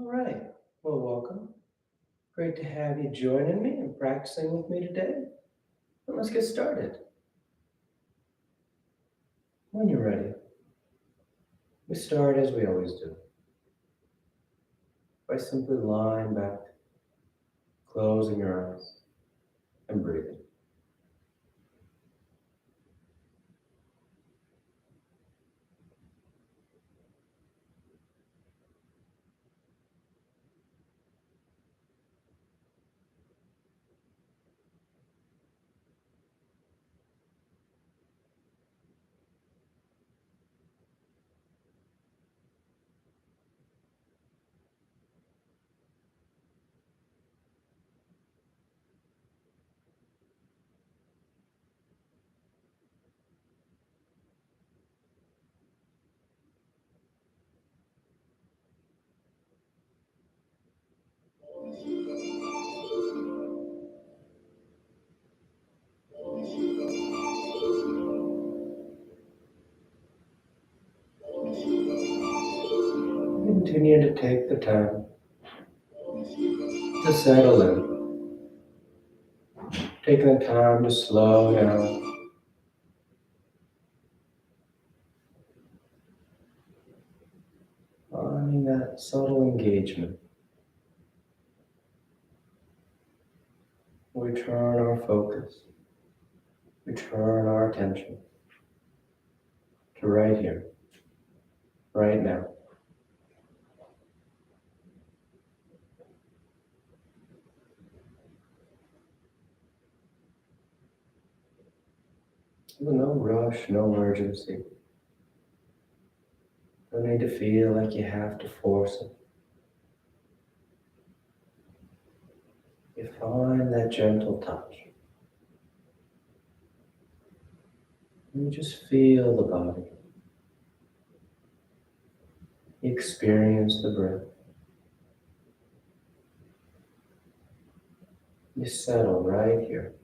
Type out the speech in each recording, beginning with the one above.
All right. Well, welcome. Great to have you joining me and practicing with me today. And let's get started. When you're ready, we start as we always do by simply lying back, closing your eyes, and breathing. Continue to take the time to settle in, taking the time to slow down, finding that subtle engagement. We turn our focus, we turn our attention to right here, right now. No rush, no urgency. Don't need to feel like you have to force it. You find that gentle touch. And you just feel the body. You experience the breath. You settle right here.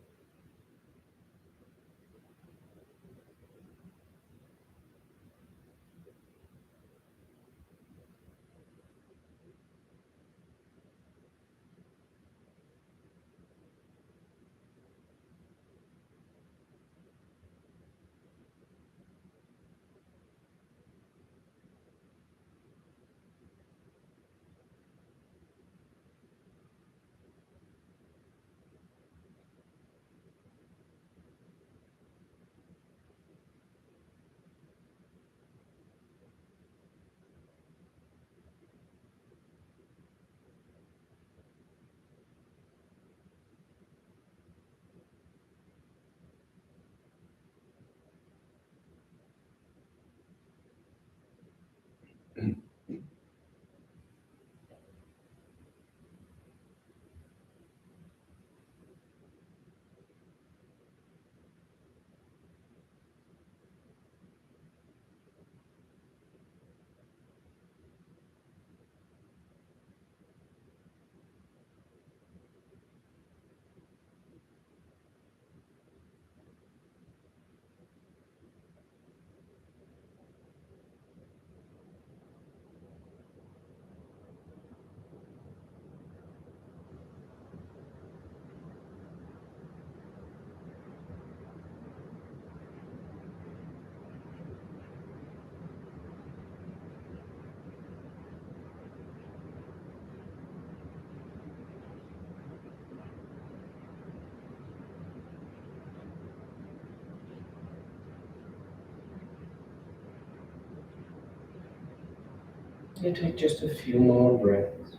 You take just a few more breaths,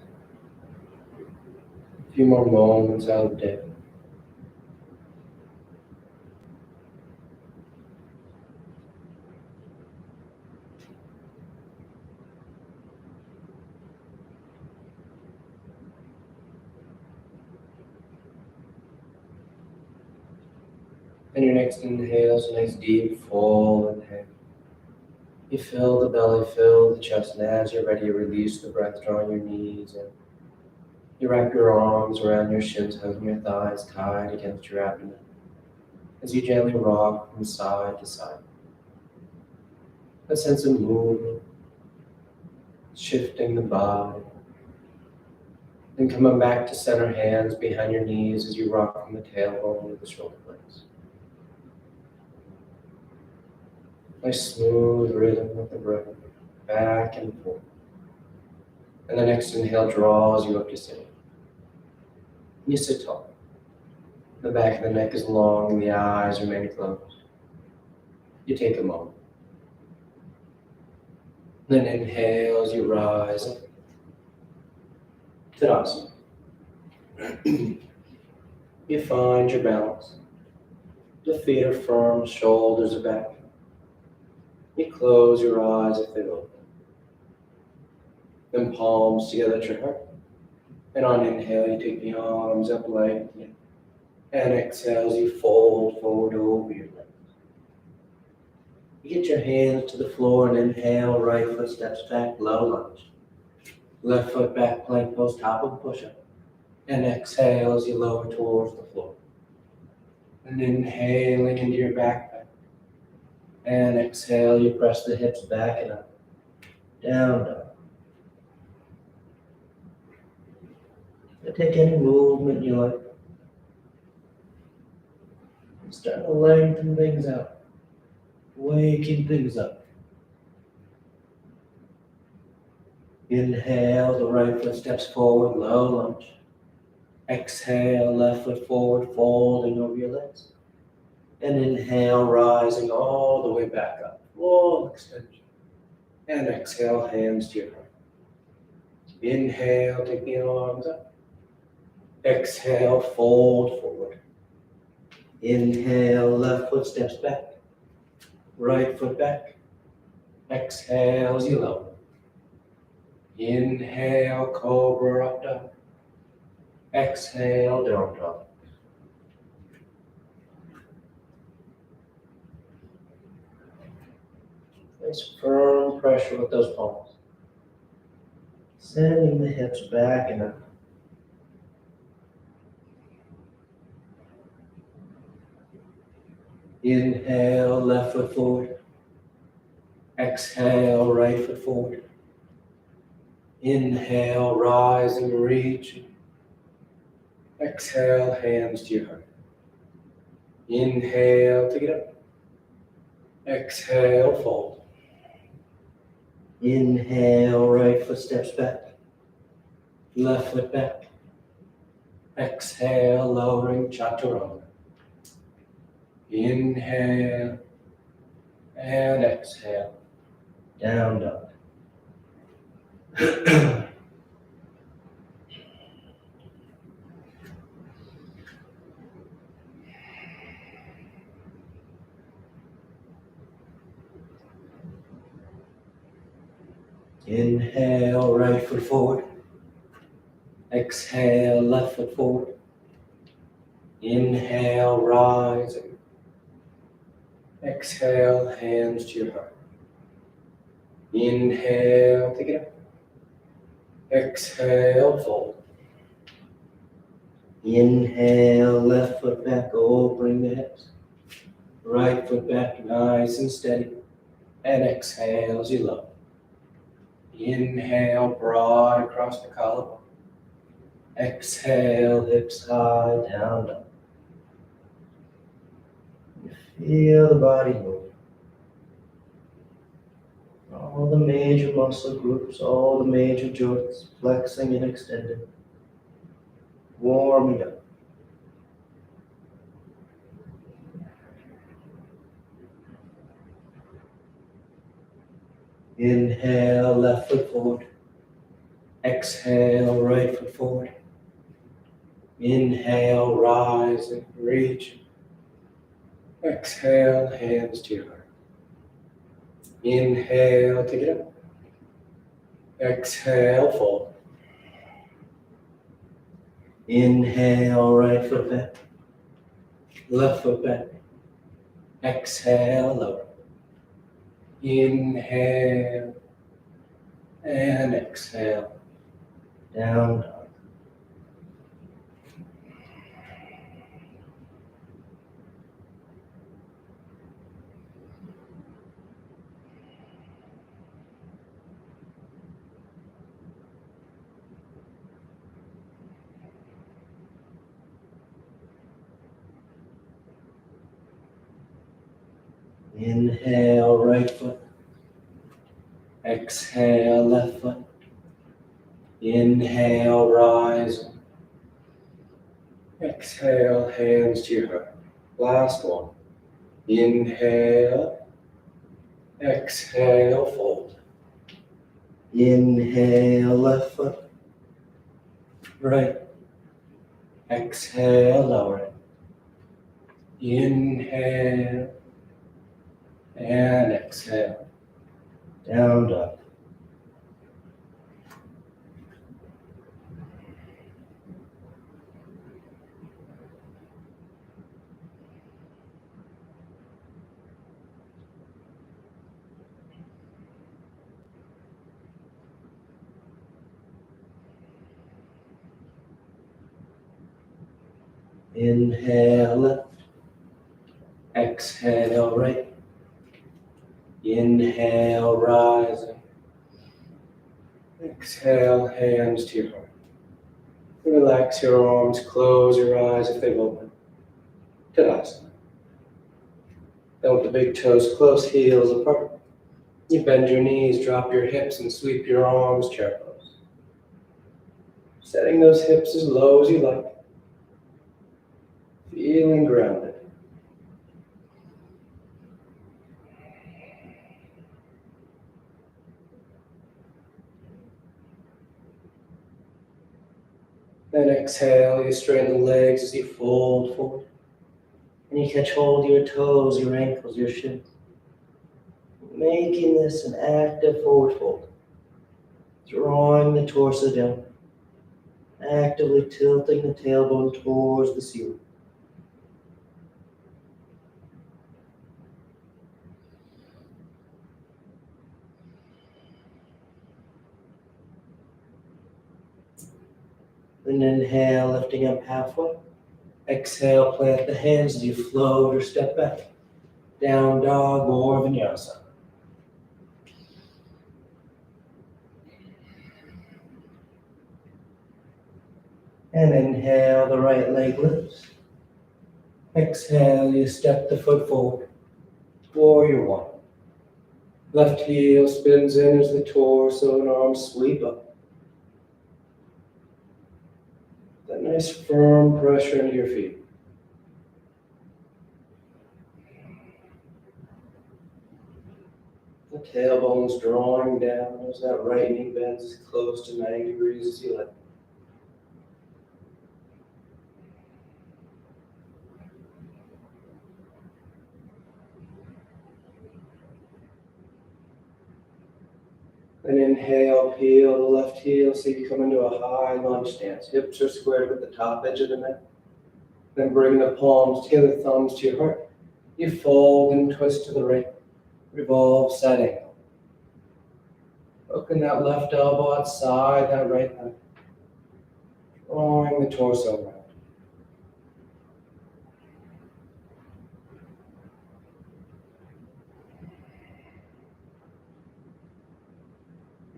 a few more moments out there. And your next inhale is a nice deep full inhale. You fill the belly, fill the chest, and as you're ready, you release the breath, drawing your knees in. You wrap your arms around your shins, hugging your thighs tight against your abdomen as you gently rock from side to side. A sense of movement, shifting the body, Then coming back to center, hands behind your knees as you rock from the tailbone to the shoulder blades. Nice smooth rhythm with the breath, back and forth. And the next inhale draws you up to sitting. You sit tall. The back of the neck is long and the eyes remain closed. You take a moment. Then inhale as you rise up. Tadasana. You find your balance. The feet are firm, shoulders are back. You close your eyes if they open. Then palms together at your heart. And on inhale, you take the arms up lightly. And exhale as you fold forward over your legs. You get your hands to the floor and inhale, right foot steps back, low lunge. Left foot back, plank pose, top of push-up. And exhale as you lower towards the floor. And inhaling into your back bend. And exhale, you press the hips back and up. Down, down. And take any movement you like. And start to lengthen things out. Waking things up. Inhale, the right foot steps forward, low lunge. Exhale, left foot forward, folding over your legs. And inhale, rising all the way back up. Full extension. And exhale, hands to your heart. Inhale, take the arms up. Exhale, fold forward. Inhale, left foot steps back. Right foot back. Exhale as you lower. Inhale, cobra up dog. Exhale, down dog. Nice firm pressure with those palms. Sending the hips back and up. Inhale, left foot forward. Exhale, right foot forward. Inhale, rise and reach. Exhale, hands to your heart. Inhale, take it up. Exhale, fold. Inhale, right foot steps back. Left foot back. Exhale, lowering chaturanga. Inhale and exhale. Down dog. Inhale, right foot forward. Exhale, left foot forward. Inhale, rising. Exhale, hands to your heart. Inhale, take it up. Exhale, fold. Inhale, left foot back, opening the hips. Right foot back, nice and steady. And exhale as you lower. Inhale, broad across the collarbone. Exhale, hips high, down, down. Feel the body move. All the major muscle groups, all the major joints, flexing and extending. Warming up. Inhale, left foot forward. Exhale, right foot forward. Inhale, rise and reach. Exhale, hands to your heart. Inhale, take it up. Exhale, fold. Inhale, right foot back. Left foot back. Exhale, lower. Inhale and exhale. Down dog. Inhale, right foot. Exhale, left foot. Inhale, rise. Exhale, hands to your heart. Last one. Inhale. Exhale, fold. Inhale, left foot. Right. Exhale, lower it. Inhale. And exhale. Down dog. Inhale left. Exhale right. Inhale rising. Exhale, hands to your heart. Relax your arms, close your eyes if they've opened. Tadasana. Then with the big toes close, heels apart. You bend your knees, drop your hips, and sweep your arms, chair pose. Setting those hips as low as you like. Feeling grounded. Then exhale, you straighten the legs as you fold forward. And you catch hold of your toes, your ankles, your shins. Making this an active forward fold. Drawing the torso down. Actively tilting the tailbone towards the ceiling. Then inhale, lifting up halfway. Exhale, plant the hands as you float or step back. Down dog or vinyasa. And inhale, the right leg lifts. Exhale, you step the foot forward. Warrior one. Left heel spins in as the torso and arms sweep up. That nice firm pressure into your feet. The tailbone's drawing down as that right knee bends as close to 90 degrees as you like. And inhale, peel the left heel so you come into a high lunge stance. Hips are squared with the top edge of the mat. Then bring the palms together, thumbs to your heart. You fold and twist to the right. Revolve, side angle. Hooking that left elbow outside that right leg. Drawing the torso around.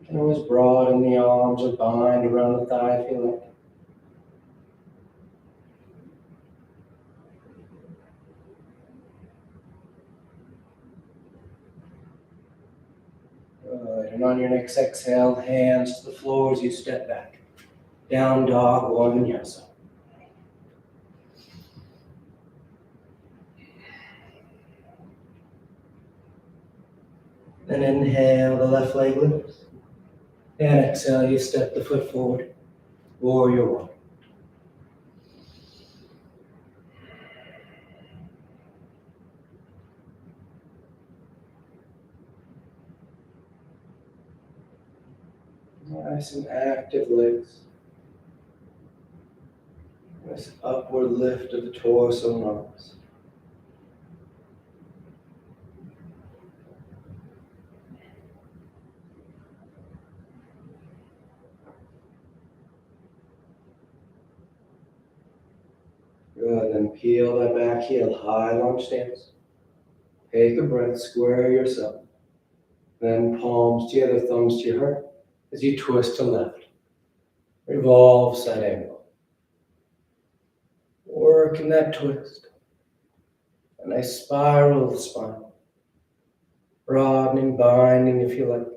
You can always broaden the arms or bind around the thigh if you like. Good. And on your next exhale, hands to the floor as you step back. Down dog or vinyasa. Then inhale, the left leg lifts. And exhale, you step the foot forward. Warrior one. Nice and active legs. Nice upward lift of the torso and arms. Good, then peel that back heel, high lunge stance. Take a breath, square yourself. Then palms together, thumbs to your heart as you twist to left. Revolve, side angle. Work in that twist. A nice spiral of the spine. broadening, binding if you like.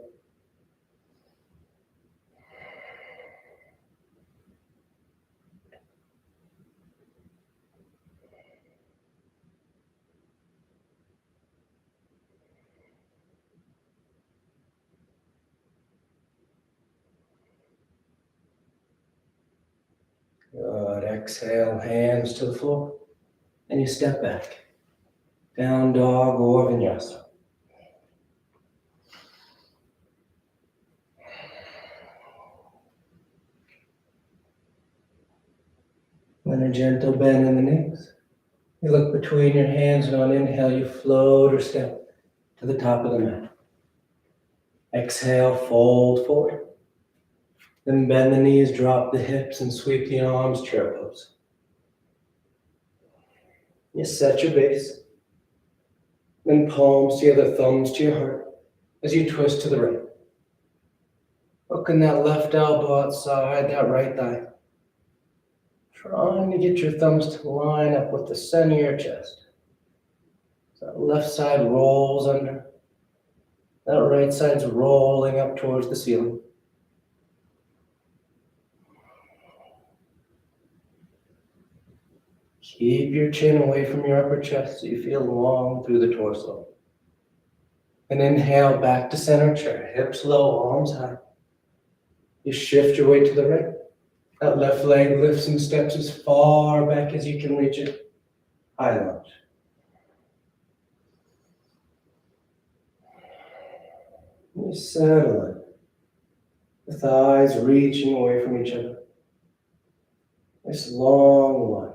Good. Exhale, hands to the floor. And you step back. Down dog or vinyasa. Then a gentle bend in the knees. You look between your hands, and on inhale, you float or step to the top of the mat. Exhale, fold forward. Then bend the knees, drop the hips, and sweep the arms, chair pose. You set your base. Then palms together, thumbs to your heart as you twist to the right. Hooking that left elbow outside that right thigh. Trying to get your thumbs to line up with the center of your chest. So that left side rolls under. That right side's rolling up towards the ceiling. Keep your chin away from your upper chest so you feel long through the torso. And inhale back to center chair, hips low, arms high. You shift your weight to the right. That left leg lifts and steps as far back as you can reach it. High lunge. You settle in. The thighs reaching away from each other. Nice long line.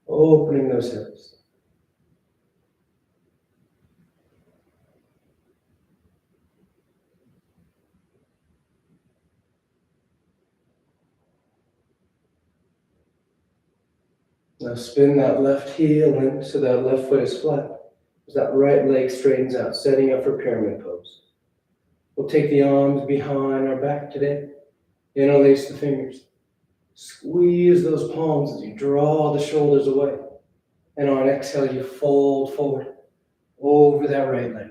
Opening those hips. Now spin that left heel in so that left foot is flat. As that right leg straightens out, setting up for pyramid pose. We'll take the arms behind our back today. Interlace the fingers. Squeeze those palms as you draw the shoulders away. And on exhale, you fold forward over that right leg.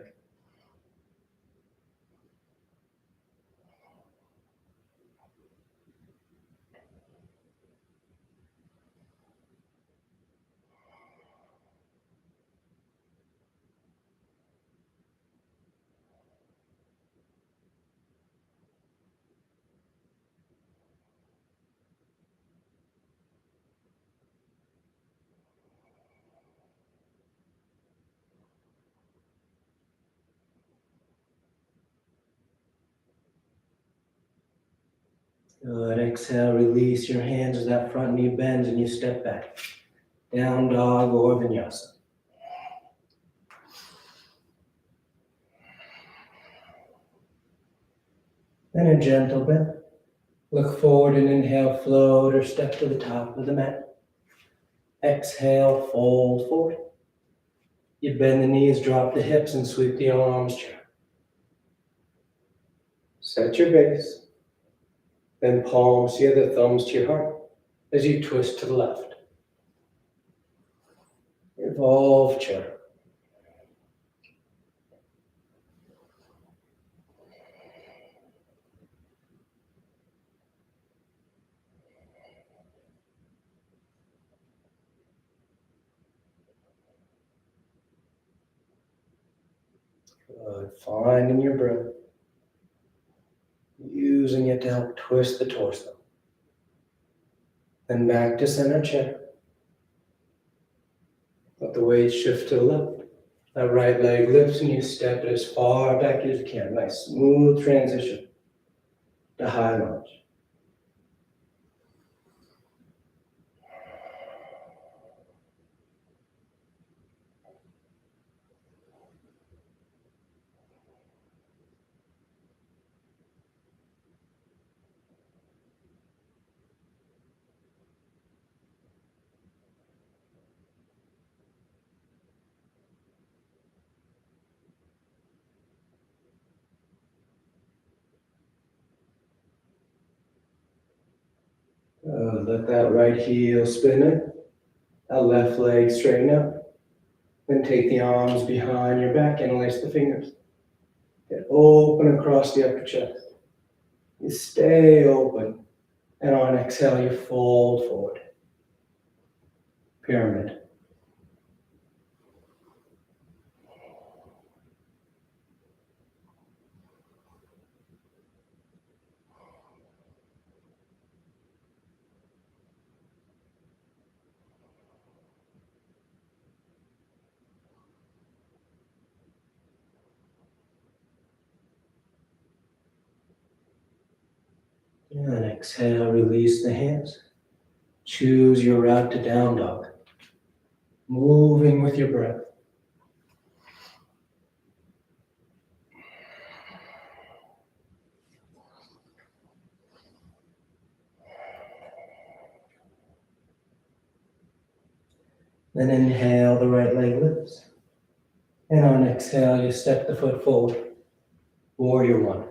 Good. Exhale, release your hands as that front knee bends and you step back. Down dog or vinyasa. Then a gentle bend. Look forward and inhale, float or step to the top of the mat. Exhale, fold forward. You bend the knees, drop the hips, and sweep the arms chair. Set your base. Then palms together, thumbs to your heart as you twist to the left. Evolve chair. Good. Finding your breath. Using it to help twist the torso. Then back to center chair. Let the weight shift to the left. That right leg lifts and you step it as far back as you can. Nice smooth transition to high lunge. Let that right heel spin in. That left leg straighten out. Then take the arms behind your back, interlace the fingers. Get open across the upper chest. You stay open. And on exhale, you fold forward. Pyramid. And exhale, release the hands. Choose your route to down dog. Moving with your breath. Then inhale, the right leg lifts. And on exhale, you step the foot forward. Warrior one.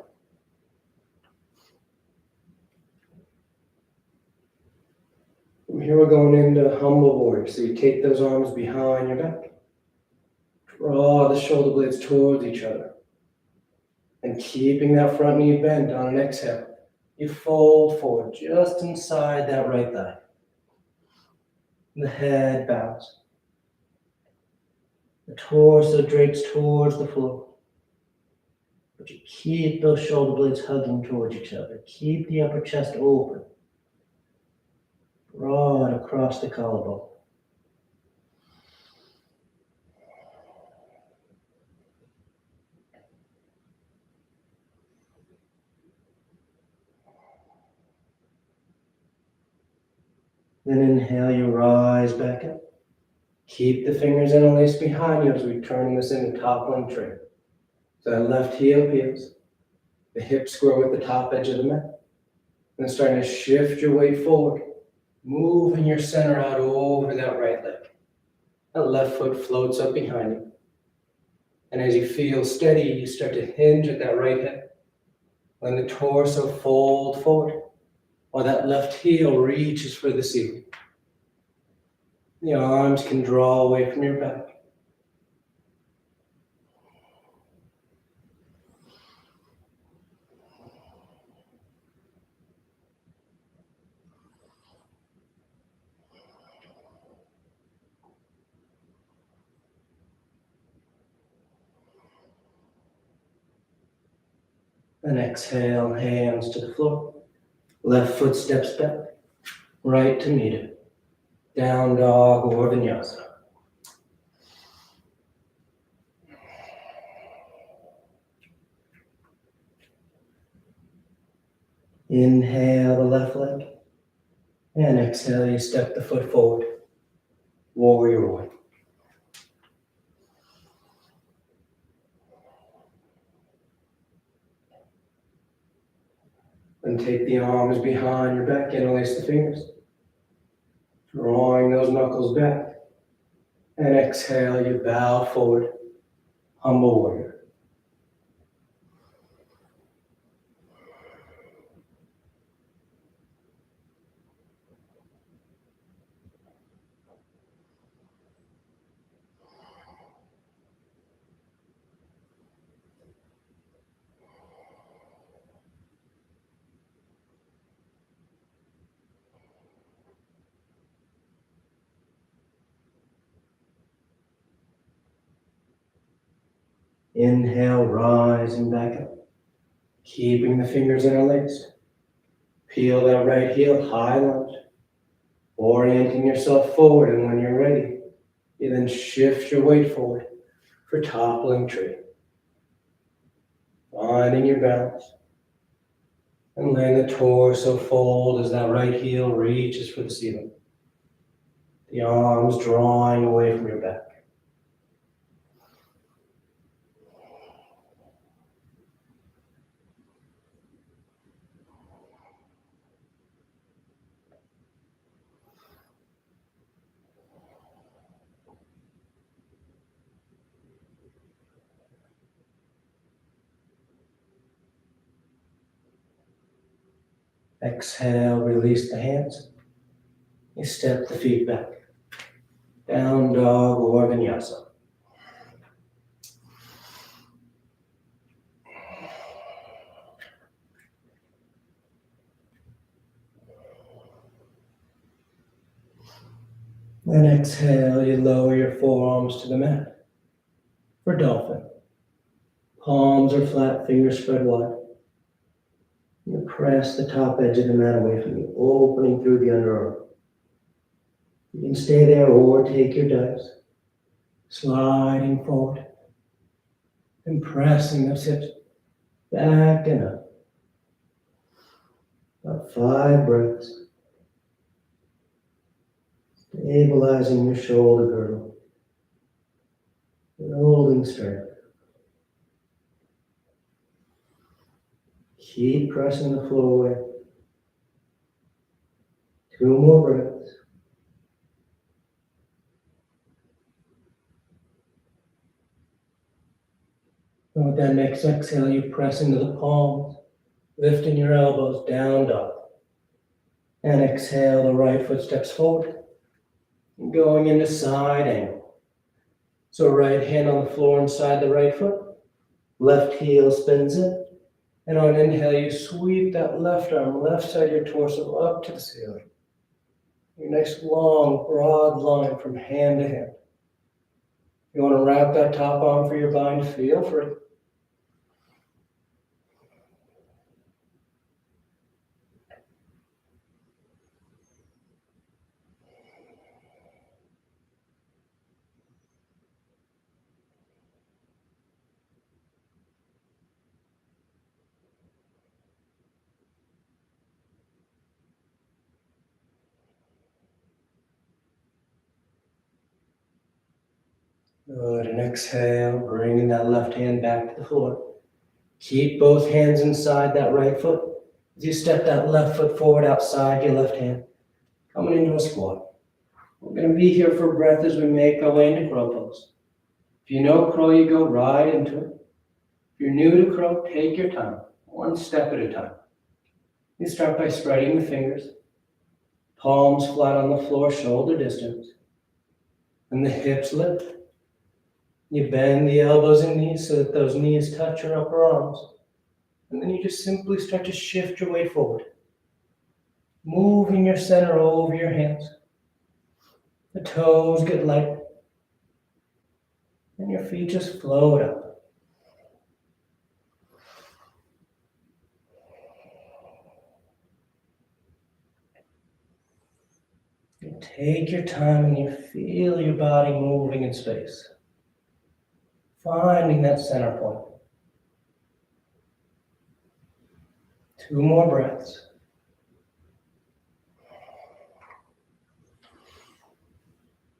From here, we're going into humble warrior. So you take those arms behind your back. Draw the shoulder blades towards each other. And keeping that front knee bent on an exhale, you fold forward just inside that right thigh. The head bows. The torso drapes towards the floor. But you keep those shoulder blades hugging towards each other. Keep the upper chest open. Broad across the collarbone. Then inhale, you rise back up. Keep the fingers interlaced behind you as we turn this into toppling tree. So that left heel peels. The hips square with the top edge of the mat. Then starting to shift your weight forward. Moving your center out over that right leg. That left foot floats up behind you. And as you feel steady, you start to hinge at that right hip. Let the torso fold forward while that left heel reaches for the ceiling. The arms can draw away from your back. And exhale, hands to the floor. Left foot steps back, right to meet it. Down dog or vinyasa. Inhale the left leg. And exhale, you step the foot forward. Warrior one. Then take the arms behind your back, interlace the fingers. Drawing those knuckles back. And exhale, you bow forward. Humble warrior. Inhale, rising back up. Keeping the fingers interlaced. Peel that right heel, high lunge. Orienting yourself forward, and when you're ready, you then shift your weight forward for toppling tree. Finding your balance. And letting the torso fold as that right heel reaches for the ceiling. The arms drawing away from your back. Exhale, release the hands. You step the feet back. Down dog or vinyasa. And exhale, you lower your forearms to the mat for dolphin. Palms are flat, fingers spread wide. You press the top edge of the mat away from you, opening through the underarm. You can stay there or take your dives, sliding forward and pressing those hips back and up. About 5 breaths. Stabilizing your shoulder girdle. Building strength. Keep pressing the floor away. 2 more breaths. And with that next exhale, you press into the palms, lifting your elbows down, dog. And exhale, the right foot steps forward, going into side angle. So right hand on the floor inside the right foot, left heel spins in, and on inhale, you sweep that left arm, left side of your torso up to the ceiling. Your nice long, broad line from hand to hand. You want to wrap that top arm for your bind, feel free. Good, and exhale, bringing that left hand back to the floor. Keep both hands inside that right foot. As you step that left foot forward outside your left hand, coming into a squat. We're going to be here for breath as we make our way into crow pose. If you know crow, you go right into it. If you're new to crow, take your time, one step at a time. You start by spreading the fingers, palms flat on the floor, shoulder distance, and the hips lift. You bend the elbows and knees so that those knees touch your upper arms. And then you just simply start to shift your weight forward, moving your center over your hands. The toes get light, and your feet just float up. You take your time and you feel your body moving in space, finding that center point. 2 more breaths.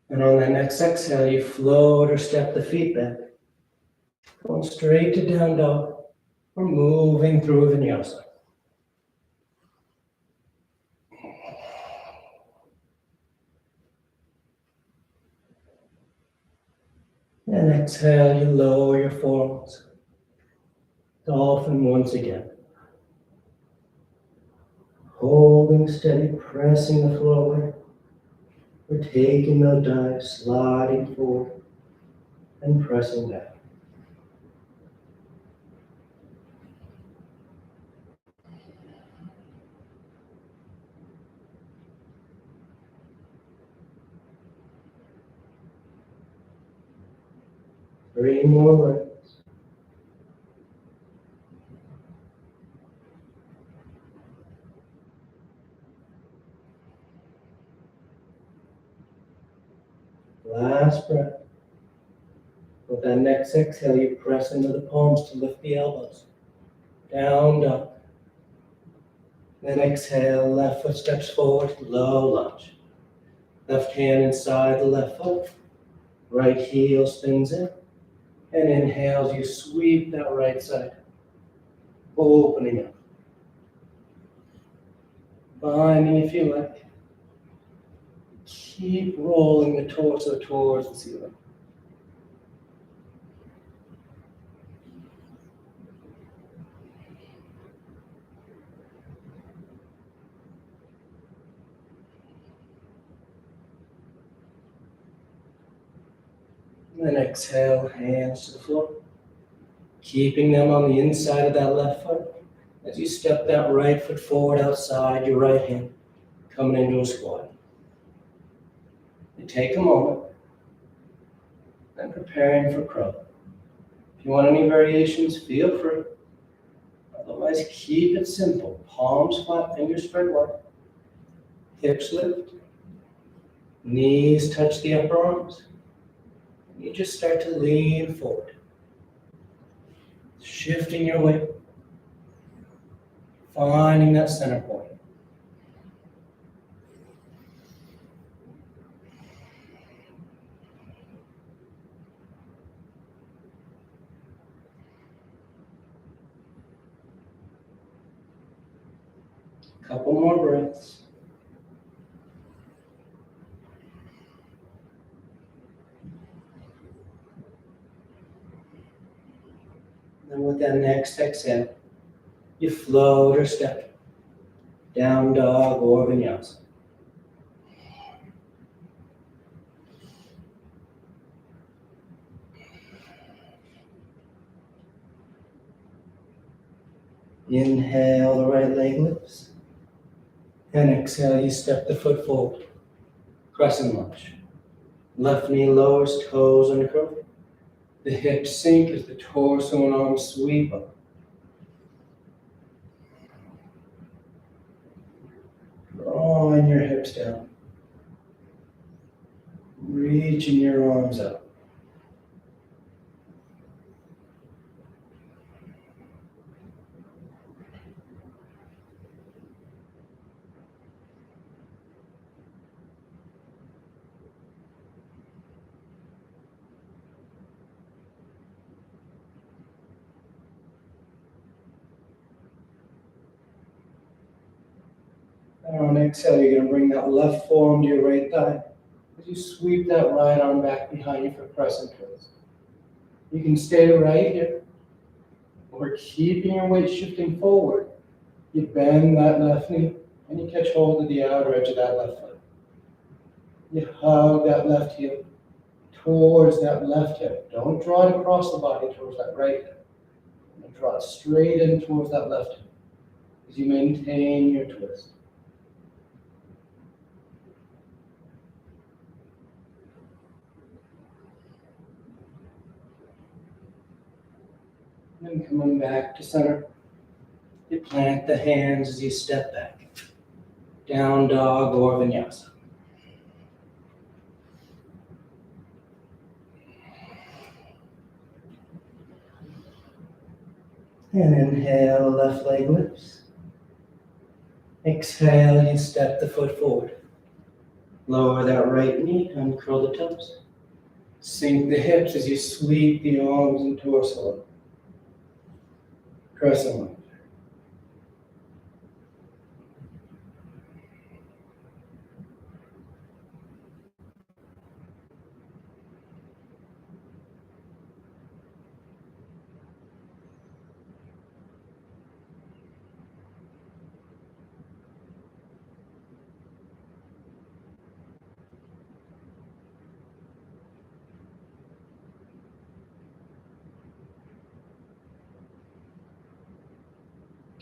And on that next exhale, you float or step the feet back, going straight to down dog, or moving through vinyasa. And exhale, you lower your forearms. Dolphin once again. Holding steady, pressing the floor away. We're taking those dives, sliding forward and pressing down. Three more breaths. Last breath. With that next exhale, you press into the palms to lift the elbows. Down dog. Then exhale, left foot steps forward, low lunge. Left hand inside the left foot. Right heel spins in. And inhales, you sweep that right side. Opening up. Binding if you like. Keep rolling the torso towards the ceiling. Then exhale, hands to the floor. Keeping them on the inside of that left foot as you step that right foot forward outside your right hand, coming into a squat. You take a moment, then preparing for crow. If you want any variations, feel free. Otherwise, keep it simple. Palms flat, fingers spread wide. Hips lift. Knees touch the upper arms. And you just start to lean forward. Shifting your weight. Finding that center point. Couple more breaths. Then with that next exhale, you float or step. Down dog or vinyasa. Inhale, the right leg lifts. And exhale, you step the foot forward. Crescent lunge. Left knee lowers, toes uncurl. The hips sink as the torso and arms sweep up. Drawing your hips down. Reaching your arms up. And on exhale, you're going to bring that left forearm to your right thigh. As you sweep that right arm back behind you for crescent twist. You can stay right here. We're keeping your weight shifting forward. You bend that left knee and you catch hold of the outer edge of that left foot. You hug that left heel towards that left hip. Don't draw it across the body towards that right hip. And draw it straight in towards that left hip as you maintain your twist. And coming back to center, you plant the hands as you step back. Down dog or vinyasa. And inhale, left leg lifts. Exhale, you step the foot forward. Lower that right knee, uncurl the toes. Sink the hips as you sweep the arms and torso up. Crescent lunge.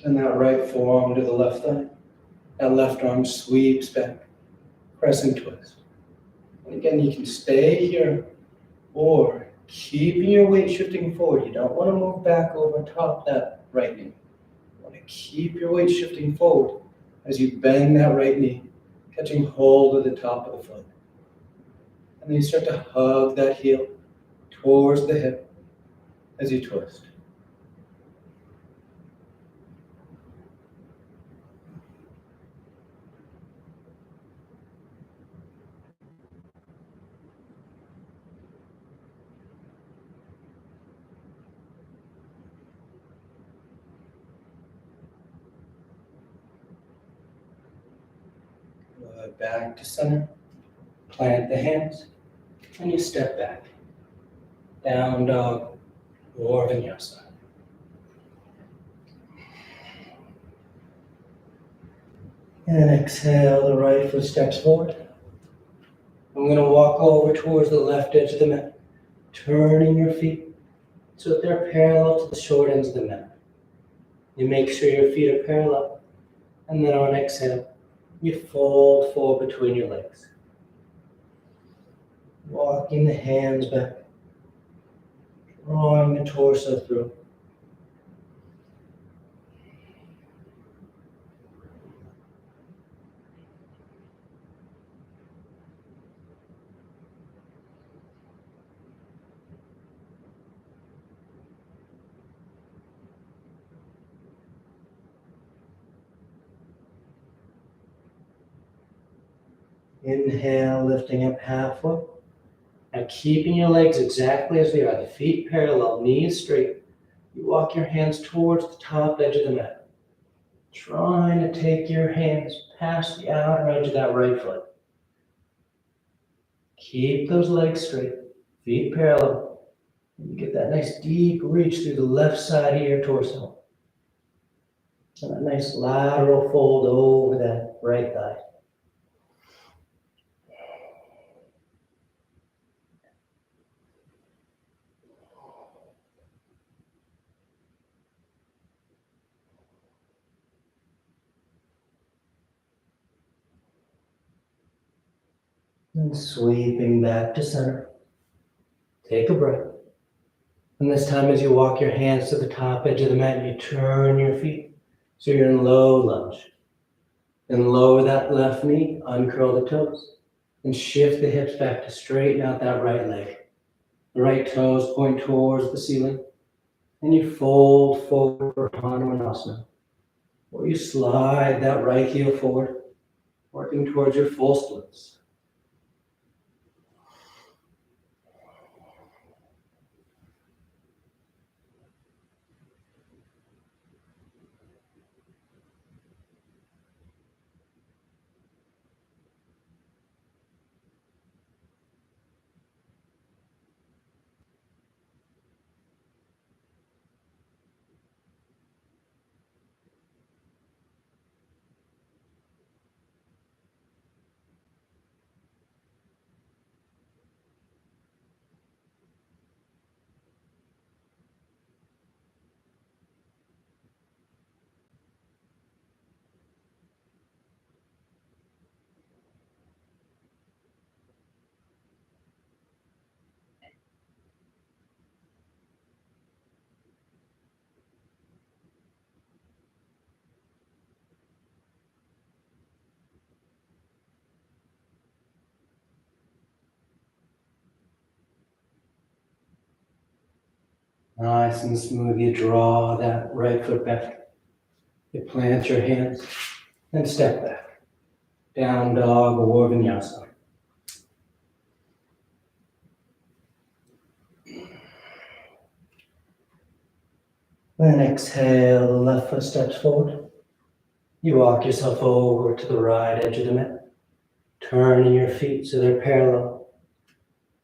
And that right forearm to the left thigh. That left arm sweeps back. Crescent twist. And again, you can stay here or keeping your weight shifting forward. You don't want to move back over top that right knee. You want to keep your weight shifting forward as you bend that right knee, catching hold of the top of the foot. And then you start to hug that heel towards the hip as you twist. Back to center, plant the hands, and you step back. Down dog or vinyasa. And exhale, the right foot steps forward. I'm going to walk over towards the left edge of the mat, turning your feet so that they're parallel to the short ends of the mat. You make sure your feet are parallel, and then on exhale, you fold forward between your legs. Walking the hands back, drawing the torso through. Inhale, lifting up halfway. Now keeping your legs exactly as they are, the feet parallel, knees straight. You walk your hands towards the top edge of the mat. Trying to take your hands past the outer edge of that right foot. Keep those legs straight, feet parallel. And you get that nice deep reach through the left side of your torso. And that nice lateral fold over that right thigh. And sweeping back to center. Take a breath. And this time as you walk your hands to the top edge of the mat, you turn your feet. So you're in low lunge. Then lower that left knee, uncurl the toes. And shift the hips back to straighten out that right leg. The right toes point towards the ceiling. And you fold forward for Hanumanasana. Or you slide that right heel forward, working towards your full splits. Nice and smooth, you draw that right foot back. You plant your hands and step back. Down dog or vinyasa. Then exhale, the left foot steps forward. You walk yourself over to the right edge of the mat. Turning your feet so they're parallel.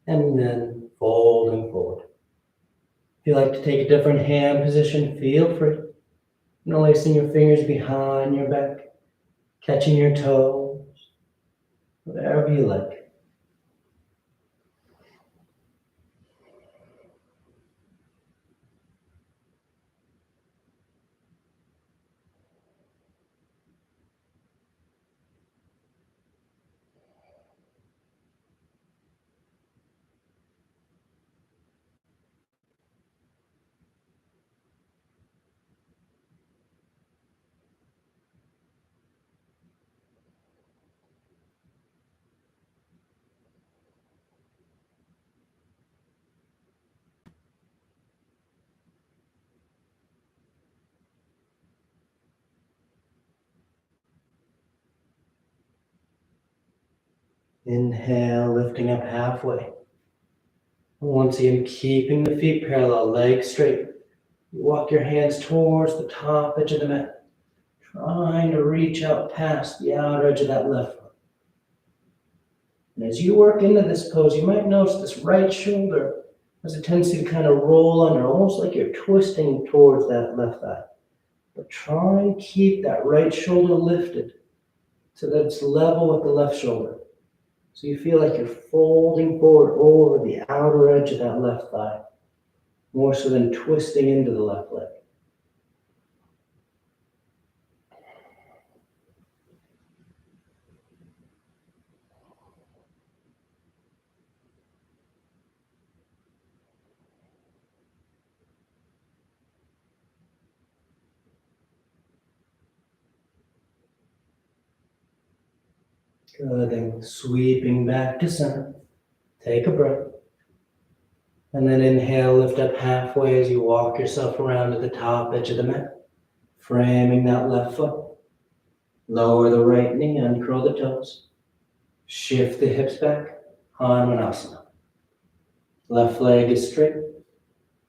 And then folding forward. If you like to take a different hand position, feel free. Interlacing your fingers behind your back. Catching your toes. Whatever you like. Inhale, lifting up halfway. Once again, keeping the feet parallel, legs straight. You walk your hands towards the top edge of the mat, trying to reach out past the outer edge of that left foot. And as you work into this pose, you might notice this right shoulder has a tendency to kind of roll under, almost like you're twisting towards that left thigh. But try and keep that right shoulder lifted so that it's level with the left shoulder. So you feel like you're folding forward over the outer edge of that left thigh, more so than twisting into the left leg. Good, then sweeping back to center. Take a breath. And then inhale, lift up halfway as you walk yourself around to the top edge of the mat, framing that left foot. Lower the right knee, uncurl the toes. Shift the hips back, Hanumanasana. Left leg is straight.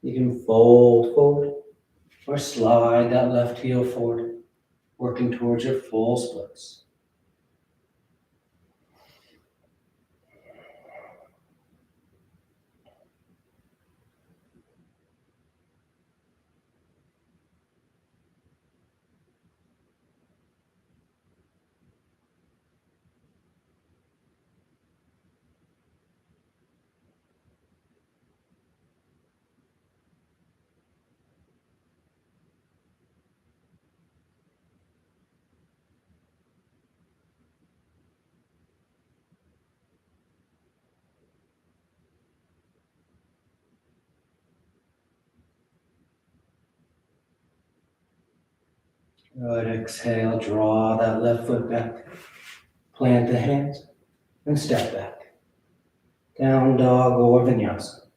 You can fold forward or slide that left heel forward, working towards your full splits. Good, exhale, draw that left foot back. Plant the hands and step back. Down dog or vinyasa.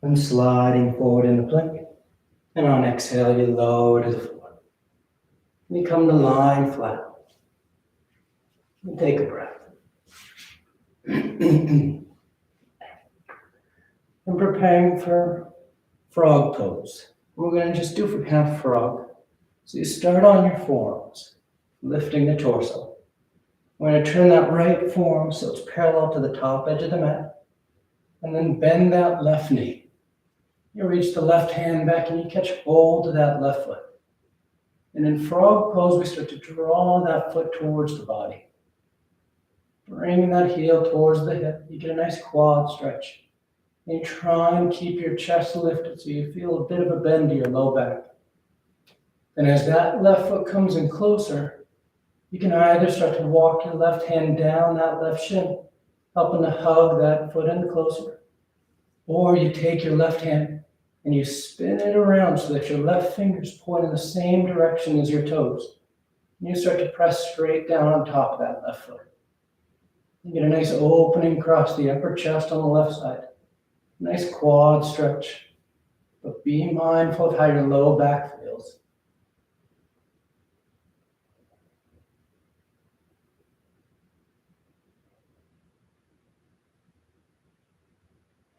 And sliding forward in the plank. And on exhale, you lower to the floor. You come to lying flat. And take a breath. And preparing for frog pose. We're going to just do for half frog. So you start on your forearms, lifting the torso. We're going to turn that right forearm so it's parallel to the top edge of the mat. And then bend that left knee. You reach the left hand back and you catch hold of that left foot. And in frog pose, we start to draw that foot towards the body. Bringing that heel towards the hip. You get a nice quad stretch. And you try and keep your chest lifted so you feel a bit of a bend to your low back. And as that left foot comes in closer, you can either start to walk your left hand down that left shin, helping to hug that foot in closer. Or you take your left hand and you spin it around so that your left fingers point in the same direction as your toes. And you start to press straight down on top of that left foot. You get a nice opening across the upper chest on the left side. Nice quad stretch. But be mindful of how your low back feels.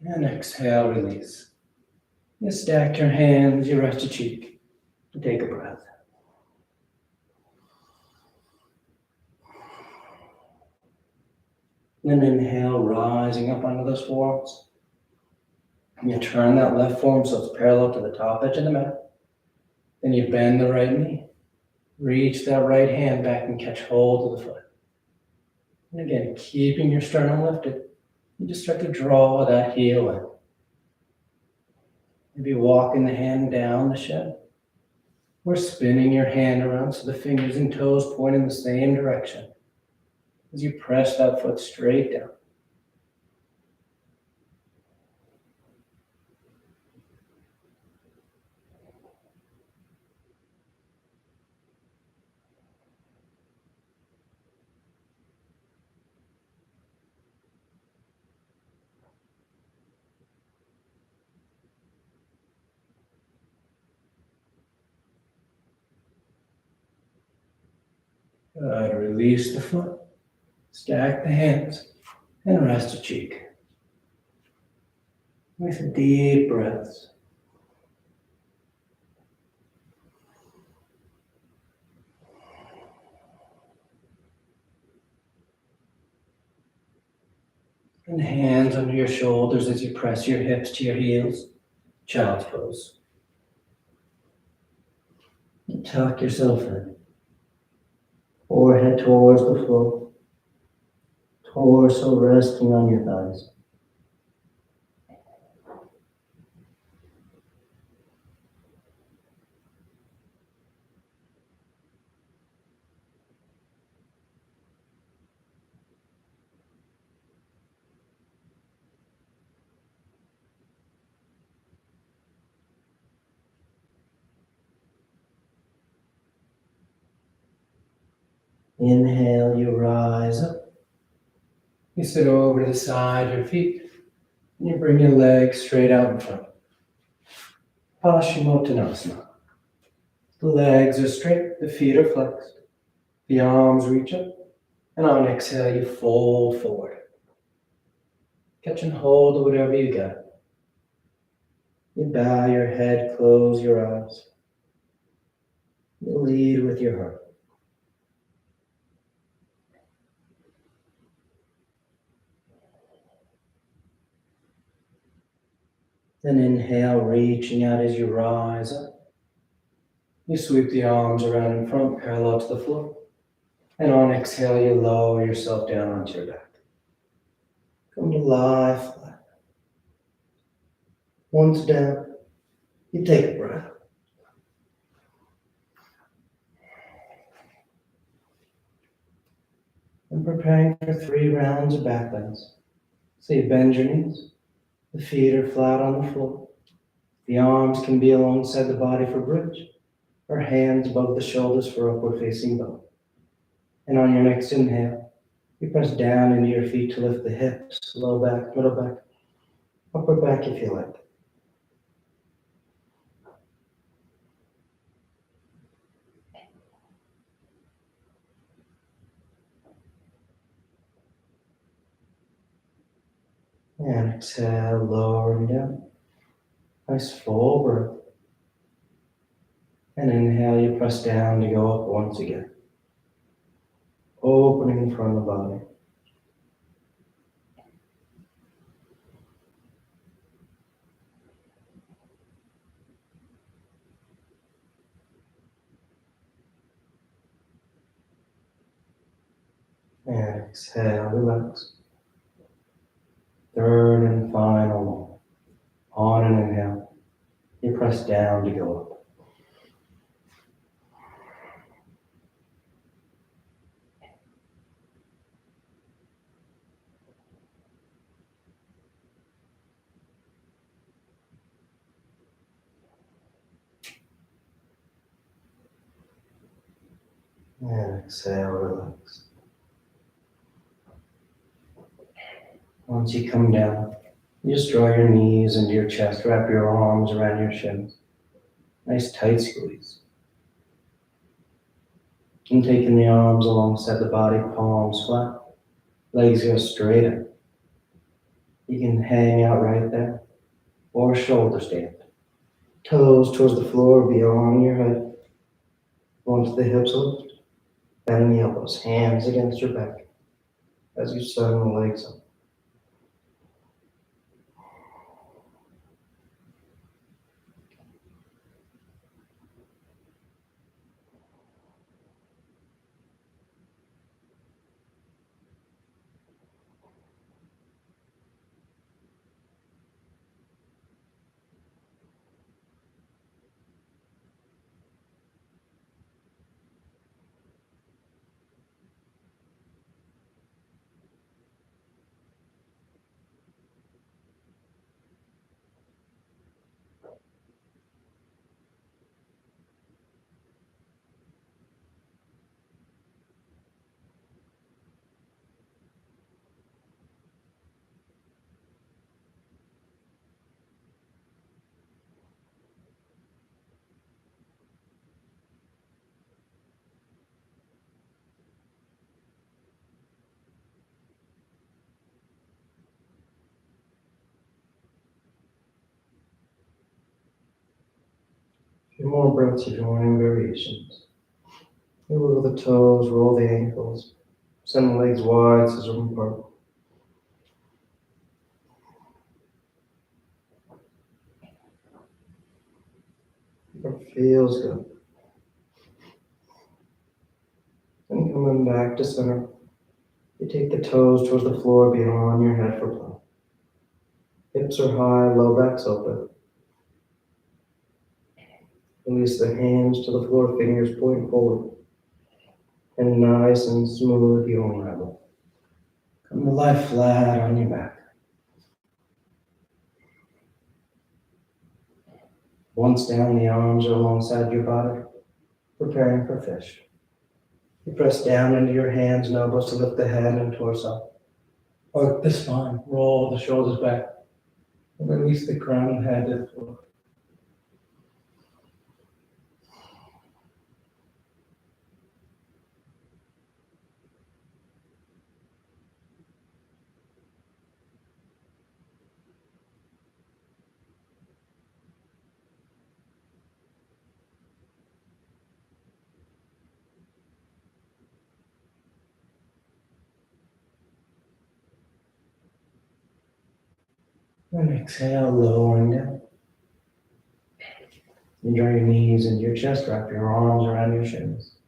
And exhale, release. You stack your hands, you rest your cheek. And take a breath. Then inhale, rising up onto those forearms. And you turn that left forearm so it's parallel to the top edge of the mat. Then you bend the right knee. Reach that right hand back and catch hold of the foot. And again, keeping your sternum lifted, you just start to draw that heel in. Maybe walking the hand down the shin. Or spinning your hand around so the fingers and toes point in the same direction as you press that foot straight down. Good. Release the foot, stack the hands, and rest your cheek. With deep breaths. And hands under your shoulders as you press your hips to your heels. Child's pose. And tuck yourself in. Forehead towards the floor. Torso resting on your thighs. Inhale, you rise up. You sit over to the side of your feet. And you bring your legs straight out in front. Paschimottanasana. The legs are straight, the feet are flexed. The arms reach up. And on exhale, you fold forward. Catch and hold of whatever you got. You bow your head, close your eyes. You lead with your heart. Then inhale, reaching out as you rise up. You sweep the arms around in front, parallel to the floor. And on exhale, you lower yourself down onto your back. Come to lie flat. Once down, you take a breath. And preparing for 3 rounds of back bends. So you bend your knees. The feet are flat on the floor. The arms can be alongside the body for bridge, or hands above the shoulders for upward facing dog. And on your next inhale, you press down into your feet to lift the hips, low back, middle back, upper back if you like. And exhale, lowering down. Nice full breath. And inhale, you press down to go up once again. Opening from the body. And exhale, relax. Third and final one. On an inhale, you press down to go up. And exhale, relax. Once you come down, you just draw your knees into your chest, wrap your arms around your shins. Nice tight squeeze. And taking the arms alongside the body, palms flat, legs go straight up. You can hang out right there, or shoulder stand. Toes towards the floor beyond your head. Once the hips lift, bend the elbows, hands against your back as you send the legs up. A few more breaths of joining variations. You wiggle the toes, roll the ankles, send the legs wide, scissor apart. It feels good. And coming back to center, you take the toes towards the floor beyond your head for play. Hips are high, low back's open. Release the hands to the floor, fingers point forward. And nice and smooth, you unravel. Come to lie flat on your back. Once down, the arms are alongside your body, preparing for fish. You press down into your hands and elbows to lift the head and torso. Arc the spine, roll the shoulders back, and release the crown and head to the floor. And exhale, lowering down. And draw your knees into your chest, wrap your arms around your shins.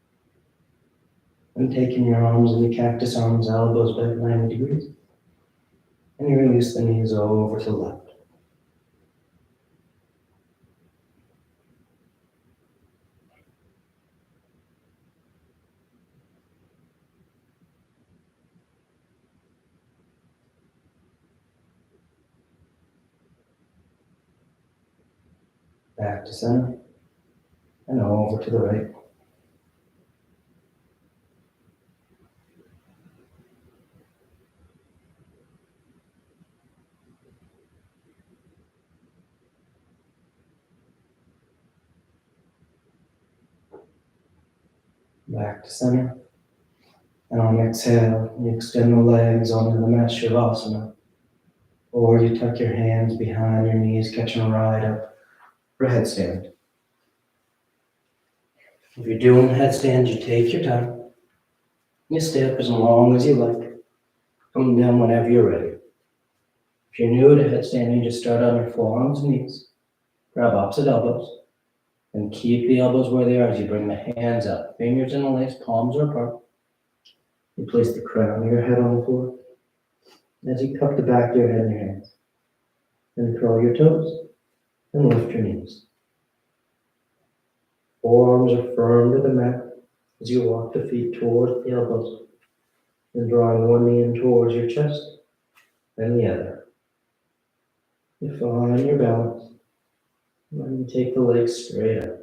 And taking your arms into cactus arms, elbows bent 90 degrees. And you release the knees over to the left. Back to center. And over to the right. Back to center. And on exhale, you extend the legs onto the mat Shavasana. Or you tuck your hands behind your knees, catching right up for headstand. If you're doing headstand, you take your time. You stay up as long as you like. Come down whenever you're ready. If you're new to headstand, you just start on your forearms and knees. Grab opposite elbows. And keep the elbows where they are as you bring the hands up. Fingers interlace, palms are apart. You place the crown of your head on the floor. As you cup the back of your head in your hands. And curl your toes. And lift your knees. Forearms are firm to the mat as you walk the feet towards the elbows. And drawing one knee in towards your chest. And the other. You find your balance. And you take the legs straight up.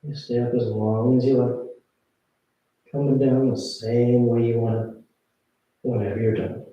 You stay up as long as you like. Coming down the same way you want it whenever you're done.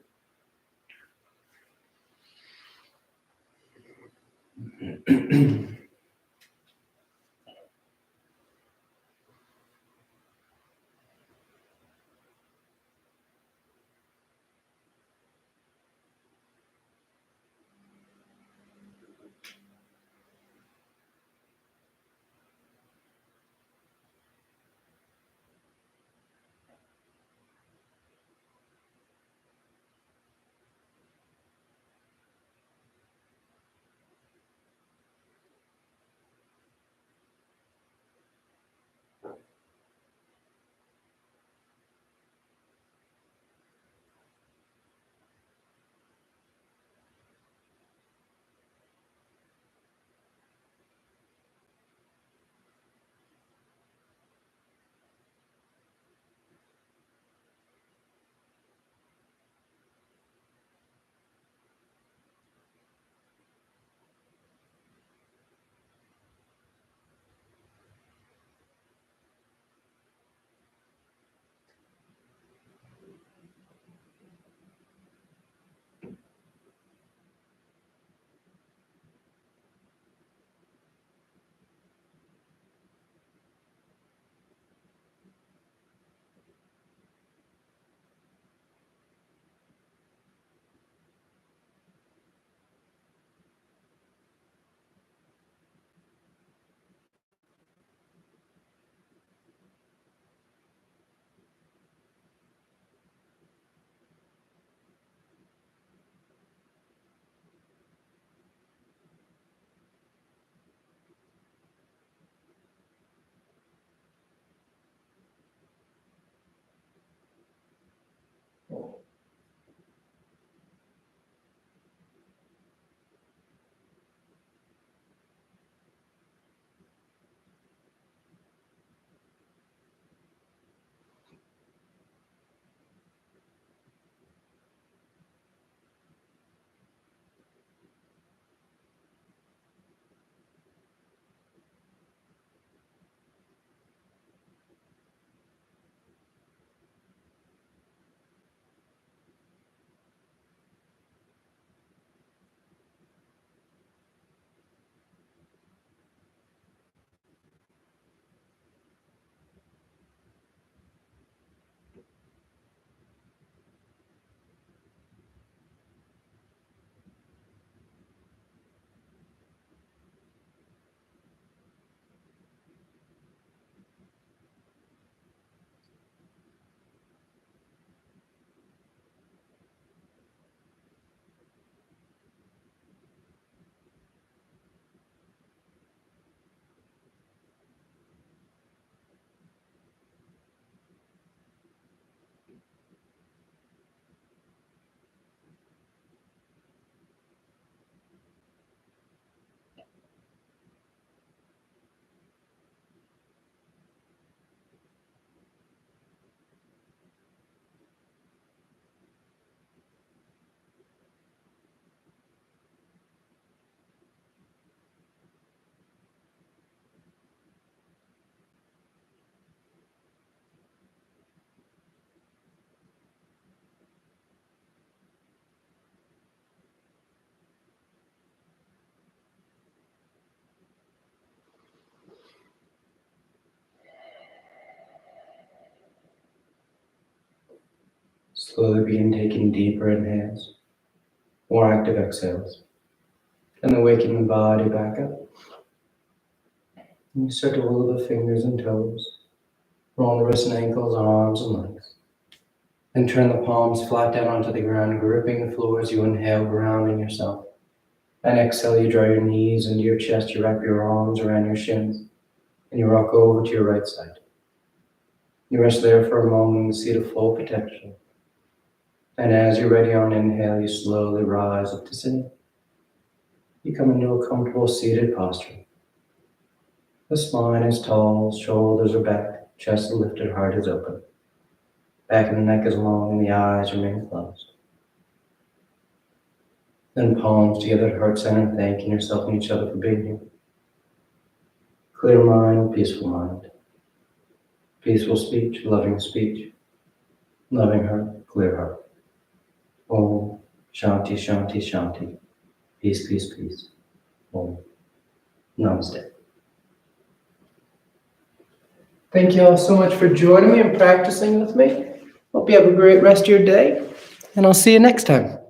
Slowly begin taking deeper inhales, more active exhales, and then waking the body back up. And you start to wiggle the fingers and toes, roll the wrists and ankles, arms and legs. Then turn the palms flat down onto the ground, gripping the floor as you inhale, grounding yourself. And exhale, you draw your knees into your chest, you wrap your arms around your shins, and you rock over to your right side. You rest there for a moment in the seat of full protection. And as you're ready on inhale, you slowly rise up to sitting. You come into a comfortable seated posture. The spine is tall, shoulders are back, chest is lifted, heart is open. Back of the neck is long and the eyes remain closed. Then palms together at heart center, thanking yourself and each other for being here. Clear mind, peaceful mind. Peaceful speech, loving heart, clear heart. Om Shanti Shanti Shanti. Peace, peace, peace. Om. Namaste. Thank you all so much for joining me and practicing with me. Hope you have a great rest of your day, and I'll see you next time.